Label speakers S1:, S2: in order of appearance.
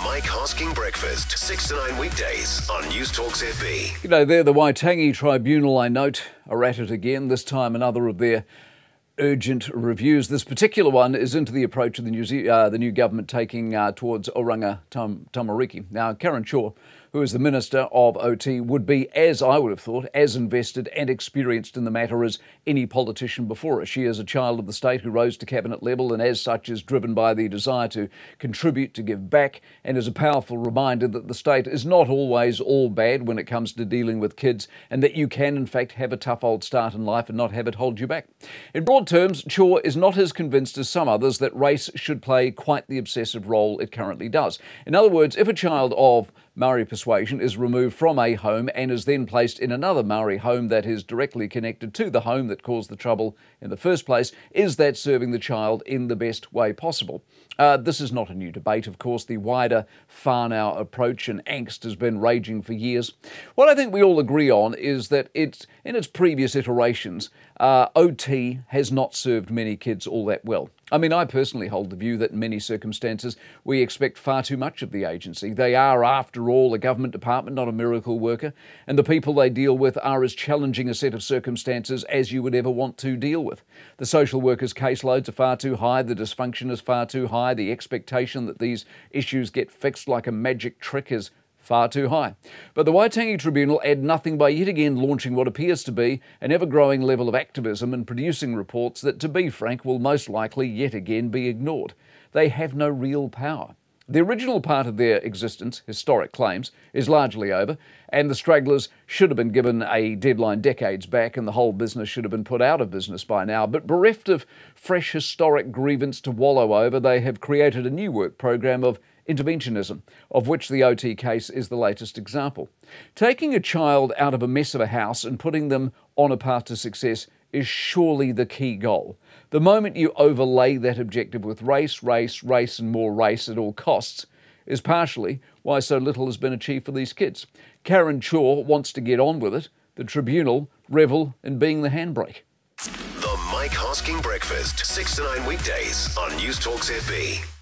S1: Mike Hosking Breakfast, 6 to 9 weekdays on Newstalk ZB.
S2: G'day there, the Waitangi Tribunal, I note, are at it again, this time another of their urgent reviews. This particular one is into the approach of the new government taking towards Oranga Tamariki. Now, Karen Shaw, who is the Minister of OT, would be, as I would have thought, as invested and experienced in the matter as any politician before her. She is a child of the state who rose to cabinet level and as such is driven by the desire to contribute, to give back, and is a powerful reminder that the state is not always all bad when it comes to dealing with kids, and that you can in fact have a tough old start in life and not have it hold you back. In broad terms, Shaw is not as convinced as some others that race should play quite the obsessive role it currently does. In other words, if a child of Maori persuasion is removed from a home and is then placed in another Maori home that is directly connected to the home that caused the trouble in the first place, is that serving the child in the best way possible? This is not a new debate, of course. The wider whānau approach and angst has been raging for years. What I think we all agree on is that in its previous iterations, OT has not served many kids all that well. I mean, I personally hold the view that in many circumstances we expect far too much of the agency. They are, after all, a government department, not a miracle worker, and the people they deal with are as challenging a set of circumstances as you would ever want to deal with. The social workers' caseloads are far too high, the dysfunction is far too high, the expectation that these issues get fixed like a magic trick is far too high. But the Waitangi Tribunal add nothing by yet again launching what appears to be an ever-growing level of activism and producing reports that, to be frank, will most likely yet again be ignored. They have no real power. The original part of their existence, historic claims, is largely over, and the stragglers should have been given a deadline decades back and the whole business should have been put out of business by now. But bereft of fresh historic grievance to wallow over, they have created a new work program of interventionism, of which the OT case is the latest example. Taking a child out of a mess of a house and putting them on a path to success is surely the key goal. The moment you overlay that objective with race, and more race at all costs is partially why so little has been achieved for these kids. Karen Shaw wants to get on with it. The Tribunal revel in being the handbrake.
S1: The Mike Hosking Breakfast, 6 to 9 weekdays on Newstalk ZB.